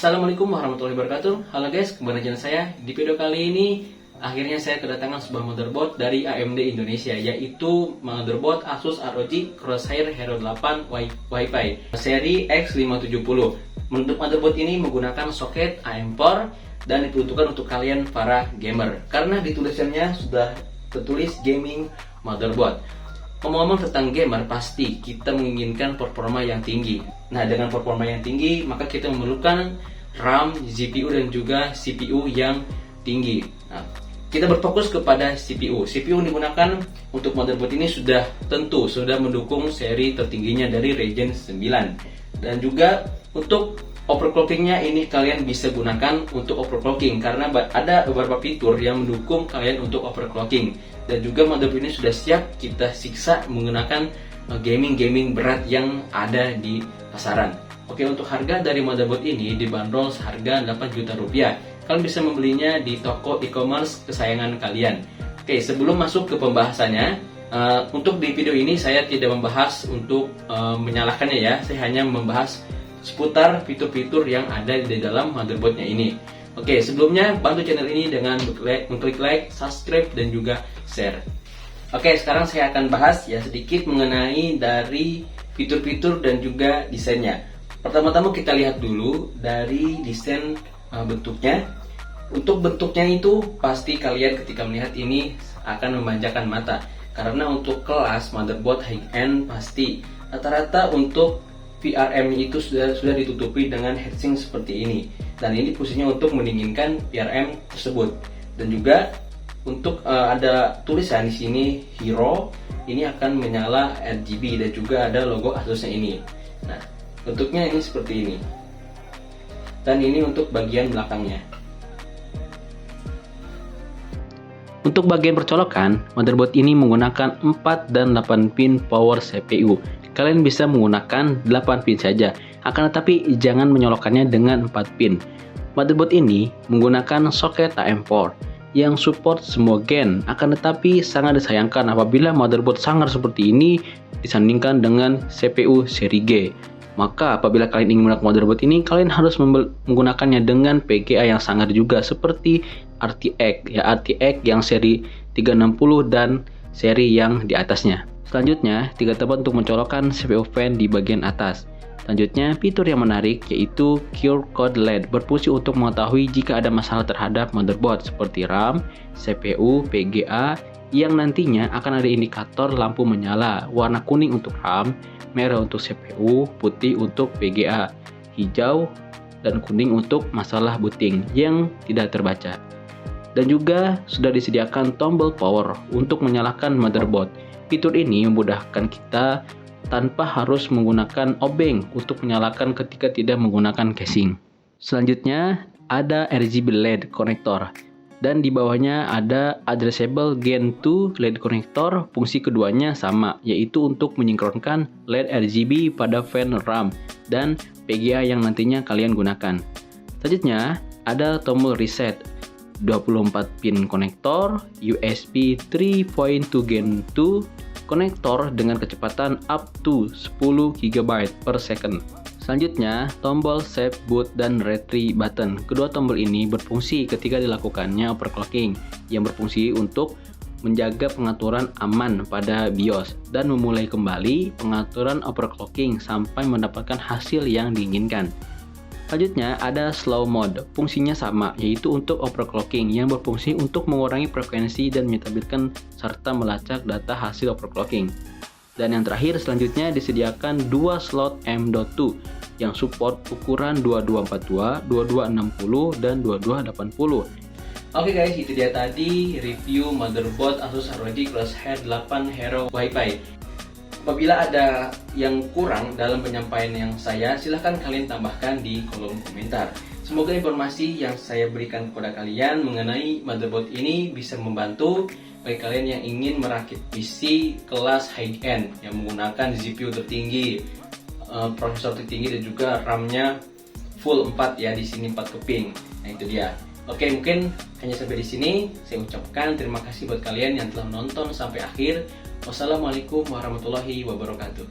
Assalamualaikum warahmatullahi wabarakatuh. Halo guys, kembali channel saya. Di video kali ini akhirnya saya kedatangan sebuah motherboard dari AMD Indonesia, yaitu motherboard Asus ROG Crosshair Hero 8 Wi-Fi seri X570. Untuk motherboard ini menggunakan soket AM4 dan diperuntukkan untuk kalian para gamer, karena di tulisannya sudah tertulis gaming motherboard. Ngomong-ngomong tentang gamer, pasti kita menginginkan performa yang tinggi. Nah, dengan performa yang tinggi, maka kita memerlukan RAM, GPU, dan juga CPU yang tinggi. Nah, kita berfokus kepada CPU. CPU yang digunakan untuk motherboard ini sudah mendukung seri tertingginya dari Ryzen 9. Dan juga untuk overclockingnya ini kalian bisa gunakan untuk overclocking, karena ada beberapa fitur yang mendukung kalian untuk overclocking. Dan juga motherboard ini sudah siap kita siksa menggunakan gaming berat yang ada di pasaran. Oke, untuk harga dari motherboard ini dibanderol seharga 8 juta rupiah. Kalian bisa membelinya di toko e-commerce kesayangan kalian. Oke, sebelum masuk ke pembahasannya, untuk di video ini saya tidak membahas untuk menyalahkannya ya. Saya hanya membahas seputar fitur-fitur yang ada di dalam motherboardnya ini. Oke, sebelumnya bantu channel ini dengan mengklik like, subscribe, dan juga share. Oke, sekarang saya akan bahas ya sedikit mengenai dari fitur-fitur dan juga desainnya. Pertama-tama kita lihat dulu dari desain bentuknya. Untuk bentuknya itu pasti kalian ketika melihat ini akan memanjakan mata, karena untuk kelas motherboard high-end pasti rata-rata untuk VRM itu sudah ditutupi dengan heatsink seperti ini, dan ini fungsinya untuk mendinginkan VRM tersebut. Dan juga untuk ada tulisan di sini Hero, ini akan menyala RGB, dan juga ada logo Asusnya ini. Nah, bentuknya ini seperti ini, dan ini untuk bagian belakangnya. Untuk bagian percolokan, motherboard ini menggunakan 4 dan 8 pin power CPU. Kalian bisa menggunakan 8 pin saja, akan tetapi jangan menyolokkannya dengan 4 pin. Motherboard ini menggunakan soket AM4 yang support semua gen, akan tetapi sangat disayangkan apabila motherboard sangar seperti ini disandingkan dengan CPU seri G. Maka apabila kalian ingin menggunakan motherboard ini, kalian harus menggunakannya dengan PGA yang sangar juga, seperti RTX yang seri 360 dan seri yang di atasnya. Selanjutnya, 3 tempat untuk mencolokkan CPU fan di bagian atas. Selanjutnya, fitur yang menarik yaitu QR Code LED, berfungsi untuk mengetahui jika ada masalah terhadap motherboard seperti RAM, CPU, PGA, yang nantinya akan ada indikator lampu menyala, warna kuning untuk RAM, merah untuk CPU, putih untuk PGA, hijau dan kuning untuk masalah booting yang tidak terbaca. Dan juga sudah disediakan tombol power untuk menyalakan motherboard. Fitur ini memudahkan kita tanpa harus menggunakan obeng untuk menyalakan ketika tidak menggunakan casing. Selanjutnya ada RGB LED connector, dan di bawahnya ada addressable Gen 2 LED connector. Fungsi keduanya sama, yaitu untuk menyingkronkan LED RGB pada fan RAM dan PGA yang nantinya kalian gunakan. Selanjutnya ada tombol reset, 24 pin konektor, USB 3.2 Gen 2 konektor dengan kecepatan up to 10 GB per second. Selanjutnya, tombol save boot dan retry button. Kedua tombol ini berfungsi ketika dilakukannya overclocking, yang berfungsi untuk menjaga pengaturan aman pada BIOS dan memulai kembali pengaturan overclocking sampai mendapatkan hasil yang diinginkan. Selanjutnya ada slow mode, fungsinya sama, yaitu untuk overclocking yang berfungsi untuk mengurangi frekuensi dan menyetabilkan serta melacak data hasil overclocking. Dan yang terakhir selanjutnya disediakan 2 slot M.2 yang support ukuran 2242, 2260, dan 2280. Oke guys, itu dia tadi review motherboard Asus ROG Crosshair 8 Hero Wi-Fi. Apabila ada yang kurang dalam penyampaian yang saya, silahkan kalian tambahkan di kolom komentar. Semoga informasi yang saya berikan kepada kalian mengenai motherboard ini bisa membantu bagi kalian yang ingin merakit PC kelas high-end yang menggunakan GPU tertinggi, prosesor tertinggi, dan juga RAM-nya full 4 ya, di sini 4 keping. Nah, itu dia. Oke, mungkin hanya sampai di sini. Saya ucapkan terima kasih buat kalian yang telah menonton sampai akhir. Wassalamualaikum warahmatullahi wabarakatuh.